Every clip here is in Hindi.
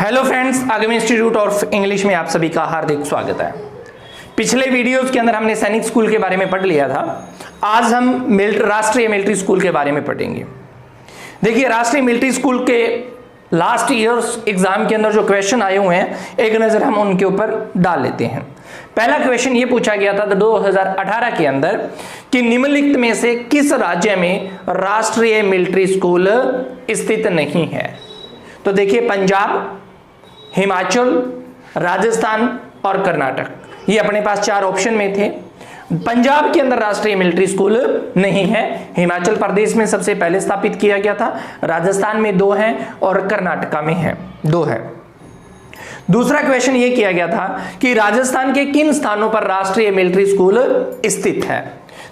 हेलो फ्रेंड्स, आगम इंस्टीट्यूट ऑफ इंग्लिश में आप सभी का हार्दिक स्वागत है। पिछले वीडियोस के अंदर हमने सैनिक स्कूल के बारे में पढ़ लिया था। आज हम राष्ट्रीय मिलिट्री स्कूल के बारे में पढ़ेंगे। देखिए, राष्ट्रीय मिलिट्री स्कूल के लास्ट ईयर्स एग्जाम के अंदर जो क्वेश्चन आए हुए हैं, एक नजर हम उनके ऊपर डाल लेते हैं। पहला क्वेश्चन ये पूछा गया था 2018 के अंदर कि निम्नलिखित में से किस राज्य में राष्ट्रीय मिलिट्री स्कूल स्थित नहीं है। तो देखिए, पंजाब, हिमाचल, राजस्थान और कर्नाटक, ये अपने पास चार ऑप्शन में थे। पंजाब के अंदर राष्ट्रीय मिलिट्री स्कूल नहीं है, हिमाचल प्रदेश में सबसे पहले स्थापित किया गया था, राजस्थान में 2 हैं और कर्नाटका में है 2 है। दूसरा क्वेश्चन ये किया गया था कि राजस्थान के किन स्थानों पर राष्ट्रीय मिलिट्री स्कूल स्थित है।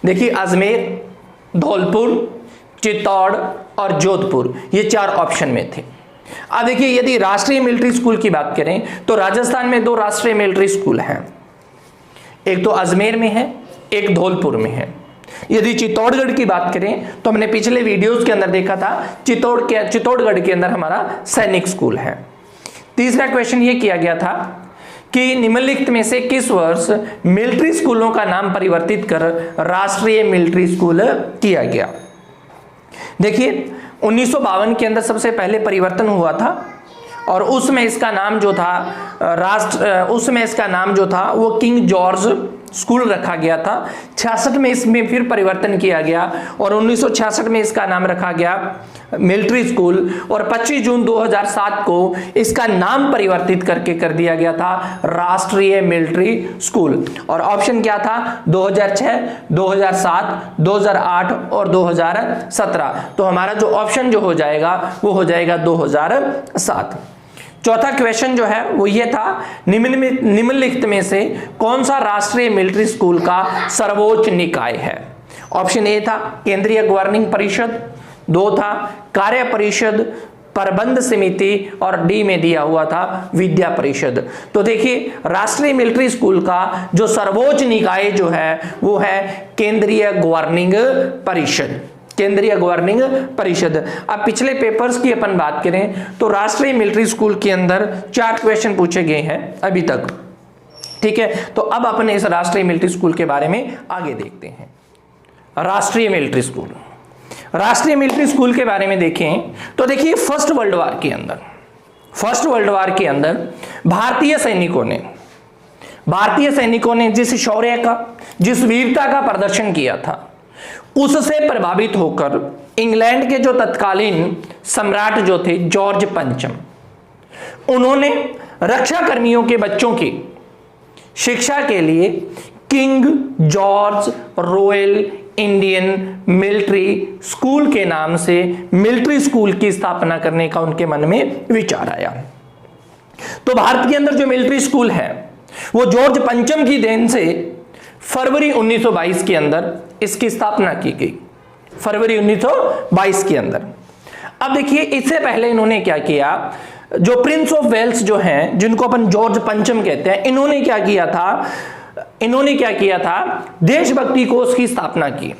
देखिए, अजमेर, धौलपुर, चित्तौड़ और जोधपुर, ये 4 ऑप्शन में थे। अब देखिए, यदि राष्ट्रीय मिलिट्री स्कूल की बात करें तो राजस्थान में 2 राष्ट्रीय मिलिट्री स्कूल हैं, एक तो अजमेर में है, एक धौलपुर में है। यदि चित्तौड़गढ़ की बात करें तो हमने पिछले वीडियोस के अंदर देखा था, चित्तौड़गढ़ के अंदर हमारा सैनिक स्कूल है। तीसरा क्वेश्चन यह किया गया था कि निम्नलिखित में से किस वर्ष मिलिट्री स्कूलों का नाम परिवर्तित कर राष्ट्रीय मिलिट्री स्कूल किया गया। देखिए, 1952 के अंदर सबसे पहले परिवर्तन हुआ था और उसमें इसका नाम जो था वो किंग जॉर्ज स्कूल रखा गया था। 66 में इसमें फिर परिवर्तन किया गया और 1966 में इसका नाम रखा गया मिलिट्री स्कूल और 25 जून 2007 को इसका नाम परिवर्तित करके कर दिया गया था राष्ट्रीय मिलिट्री स्कूल। और ऑप्शन क्या था? 2006, 2007, 2008 और 2017। तो हमारा जो ऑप्शन जो हो जाएगा वो हो जाएगा 2007। चौथा क्वेश्चन जो है वो ये था, निम्नलिखित में से कौन सा राष्ट्रीय मिलिट्री स्कूल का सर्वोच्च निकाय है। ऑप्शन ए था केंद्रीय गवर्निंग परिषद, 2 था कार्य परिषद, प्रबंध समिति और डी में दिया हुआ था विद्या परिषद। तो देखिए, राष्ट्रीय मिलिट्री स्कूल का जो सर्वोच्च निकाय जो है वो है केंद्रीय गवर्निंग परिषद, केंद्रीय गवर्निंग परिषद। अब पिछले पेपर्स की अपन बात करें तो राष्ट्रीय मिलिट्री स्कूल के अंदर 4 क्वेश्चन पूछे गए हैं अभी तक, ठीक है। तो अब अपन इस राष्ट्रीय मिलिट्री स्कूल के बारे में आगे देखते हैं। राष्ट्रीय मिलिट्री स्कूल, राष्ट्रीय मिलिट्री स्कूल के बारे में देखें तो देखिए, फर्स्ट वर्ल्ड वार के अंदर भारतीय सैनिकों ने जिस शौर्य का, जिस वीरता का प्रदर्शन किया था, उससे प्रभावित होकर इंग्लैंड के जो तत्कालीन सम्राट जो थे जॉर्ज पंचम, उन्होंने रक्षा कर्मियों के बच्चों की शिक्षा के लिए king George Royal Indian military school के नाम से मिलिट्री स्कूल की स्थापना करने का उनके मन में विचार आया। तो भारत के अंदर जो मिलिट्री स्कूल है वो जॉर्ज पंचम की देन से फरवरी 1922 के अंदर इसकी स्थापना की गई, फरवरी 1922 के अंदर। अब देखिए, इससे पहले इन्होंने क्या किया, जो प्रिंस ऑफ वेल्स जो हैं, जिनको अपन जॉर्ज पंचम कहते हैं, इन्होंने क्या किया था, देशभक्ति कोष की स्थापना की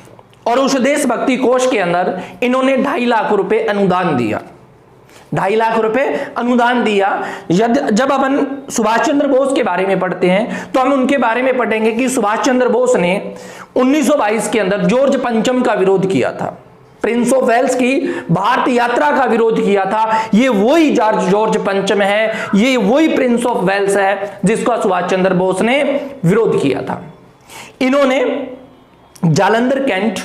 और उस देशभक्ति कोष के अंदर इन्होंने 2.5 लाख रुपए अनुदान दिया, 2.5 लाख रुपए अनुदान दिया। जब अपन सुभाष चंद्र बोस के बारे में पढ़ते हैं तो हम उनके बारे में पढ़ेंगे कि सुभाष चंद्र बोस ने 1922 के अंदर जॉर्ज पंचम का विरोध किया था, प्रिंस ऑफ वेल्स की भारत यात्रा का विरोध किया था। ये वही जॉर्ज पंचम है, ये वही प्रिंस ऑफ वेल्स है जिसका सुभाष चंद्र बोस ने विरोध किया था। इन्होंने जालंधर कैंट,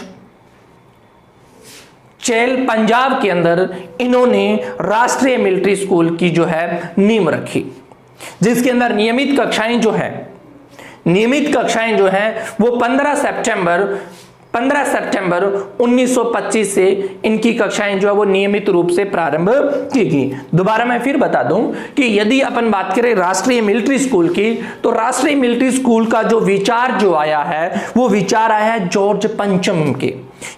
चेल, पंजाब के अंदर इन्होंने राष्ट्रीय मिलिट्री स्कूल की जो है नींव रखी, जिसके अंदर नियमित कक्षाएं जो हैं वो 15 सितंबर 1925 से इनकी कक्षाएं जो है वो नियमित रूप से प्रारंभ की गई। दोबारा मैं फिर बता दूं कि यदि अपन बात करें राष्ट्रीय मिलिट्री स्कूल की, तो राष्ट्रीय मिलिट्री स्कूल का जो विचार जो आया है वो विचार आया है जॉर्ज पंचम के,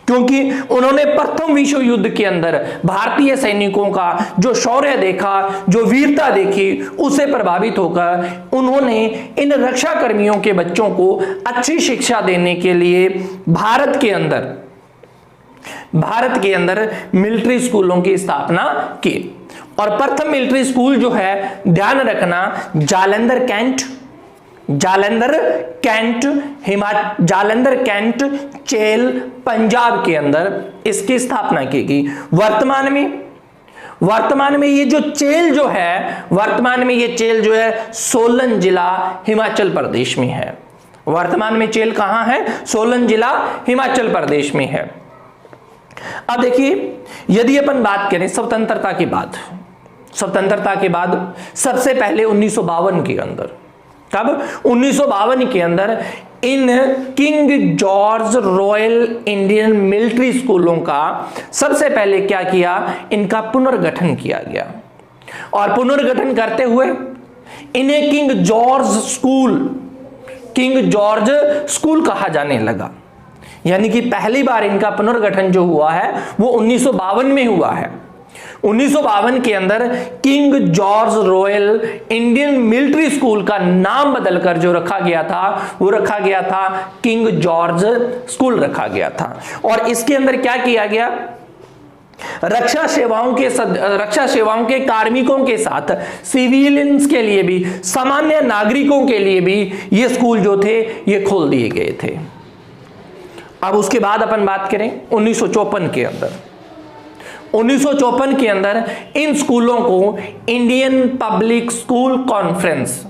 क्योंकि उन्होंने प्रथम विश्व युद्ध के अंदर भारतीय सैनिकों का जो शौर्य देखा, जो वीरता देखी, उससे प्रभावित होकर उन्होंने इन रक्षा कर्मियों के बच्चों को अच्छी शिक्षा देने के लिए भारत के अंदर मिलिट्री स्कूलों की स्थापना की। और प्रथम मिलिट्री स्कूल जो है, ध्यान रखना, जालंधर कैंट चेल पंजाब के अंदर इसकी स्थापना की गई। वर्तमान में ये जो चेल जो है सोलन जिला हिमाचल प्रदेश में है। वर्तमान में चेल कहां है? सोलन जिला हिमाचल प्रदेश में है। अब देखिए, यदि अपन बात करें स्वतंत्रता के बाद सबसे पहले 1952 के अंदर, कब? 1952 के अंदर in King George Royal Indian Military स्कूलों का सबसे पहले क्या किया? इनका पुनर्गठन किया गया। और पुनर्गठन करते हुए इन्हें किंग जॉर्ज स्कूल कहा जाने लगा। यानी कि पहली बार इनका पुनर्गठन जो हुआ है वो 1952 में हुआ है। 1952 के अंदर king George Royal Indian military school का नाम बदलकर जो रखा गया था वो रखा गया था किंग जॉर्ज स्कूल रखा गया था। और इसके अंदर क्या किया गया? रक्षा सेवाओं के कार्मिकों के साथ सिविलियंस के लिए भी, सामान्य नागरिकों के लिए भी ये स्कूल जो थे ये खोल दिए गए थे। अब उसके बाद अपन बात करें 1954 के अंदर। 1954 के अंदर इन स्कूलों को Indian public school conference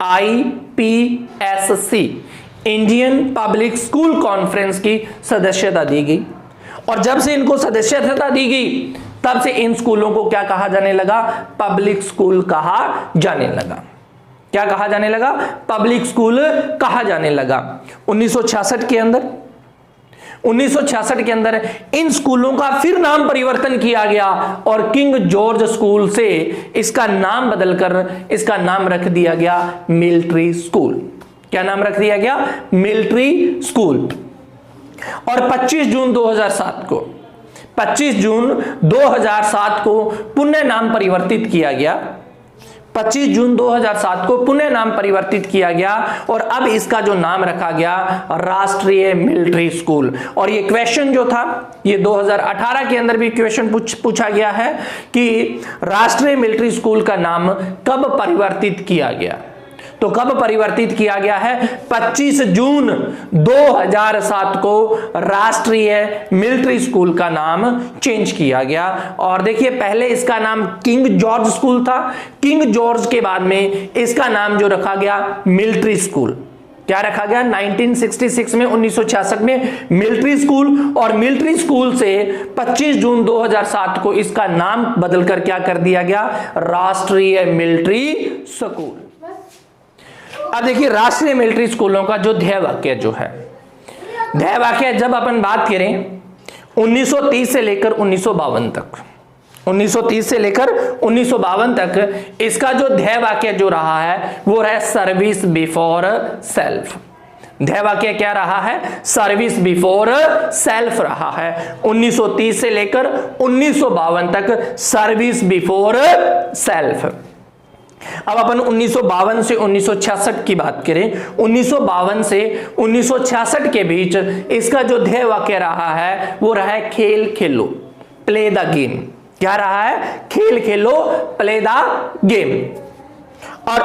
IPSC Indian public school conference की सदस्यता दी गई। और जब से इनको सदस्यता दी गई तब से इन स्कूलों को क्या कहा जाने लगा? पब्लिक स्कूल कहा जाने लगा। क्या कहा जाने लगा? पब्लिक स्कूल कहा जाने लगा। 1966 के अंदर इन स्कूलों का फिर नाम परिवर्तन किया गया और किंग जॉर्ज स्कूल से इसका नाम बदलकर इसका नाम रख दिया गया मिलिट्री स्कूल। क्या नाम रख दिया गया? Military school. और 25 जून 2007 को पुनः नाम परिवर्तित किया गया। 25 जून 2007 को पुनः नाम परिवर्तित किया गया और अब इसका जो नाम रखा गया राष्ट्रीय मिलिट्री स्कूल। और ये क्वेश्चन जो था ये 2018 के अंदर भी क्वेश्चन पूछा गया है कि राष्ट्रीय मिलिट्री स्कूल का नाम कब परिवर्तित किया गया? तो कब परिवर्तित किया गया है? 25 जून 2007 को राष्ट्रीय मिलिट्री स्कूल का नाम चेंज किया गया। और देखिए, पहले इसका नाम किंग जॉर्ज स्कूल था। किंग जॉर्ज के बाद में इसका नाम जो रखा गया मिलिट्री स्कूल। क्या रखा गया? 1966 में 1966 में मिलिट्री स्कूल। और मिलिट्री स्कूल से 25 जून 2007 को इसका नाम बदलकर क्या कर दिया गया? राष्ट्रीय मिलिट्री स्कूल। अब देखिए, राष्ट्रीय मिलिट्री स्कूलों का जो ध्येय वाक्य जब अपन बात करें 1930 से लेकर 1952 तक इसका जो ध्येय वाक्य जो रहा है वो है सर्विस बिफोर सेल्फ। ध्येय वाक्य क्या रहा है? सर्विस बिफोर सेल्फ रहा है। 1930 से लेकर 1952 तक सर्विस बिफोर सेल्फ। अब अपन 1952 से 1966 की बात करें। 1952 से 1966 के बीच इसका जो ध्येय वाक्य रहा है वो रहा है खेल खेलो, प्ले द गेम। क्या रहा है? खेल खेलो, प्ले द गेम। और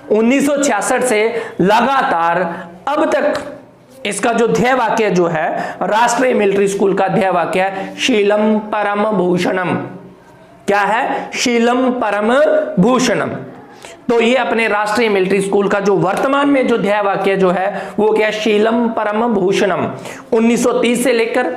1966 से लगातार अब तक इसका जो ध्येय वाक्य जो है राष्ट्रीय मिलिट्री स्कूल का ध्येय वाक्य है शीलम परम भूषणम। क्या है? शीलम परम भूषणम। तो ये अपने राष्ट्रीय मिलिट्री स्कूल का जो वर्तमान में जो ध्येय वाक्य जो है वो क्या? शीलम परम भूषणम। 1930 से लेकर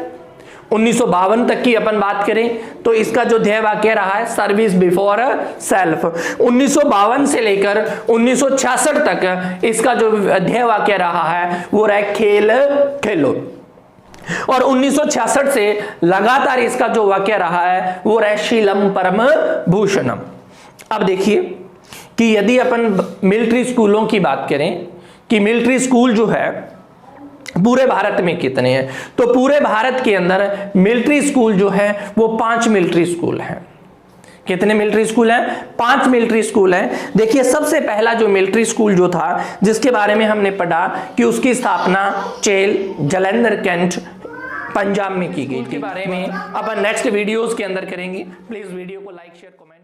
1952 तक की अपन बात करें तो इसका जो ध्येय वाक्य रहा है सर्विस बिफोर सेल्फ। 1952 से लेकर 1966 तक इसका जो ध्येय वाक्य रहा है वो रहा खेल खेलो। और 1966 से लगातार इसका जो वाक्य रहा है वो रहा शीलम परम भूषणम। अब देखिए कि यदि अपन मिलिट्री स्कूलों की बात करें कि मिलिट्री स्कूल जो है पूरे भारत में कितने हैं, तो पूरे भारत के अंदर मिलिट्री स्कूल जो है वो 5 मिलिट्री स्कूल हैं। कितने मिलिट्री स्कूल हैं? 5 मिलिट्री स्कूल हैं। देखिए, सबसे पहला जो मिलिट्री स्कूल जो था जिसके बारे में हमने पढ़ा कि उसकी स्थापना चेल जालंधर कैंट पंजाब में की गई थी। के बारे में अपन नेक्स्ट वीडियोस के अंदर करेंगे। प्लीज वीडियो को लाइक शेयर कमेंट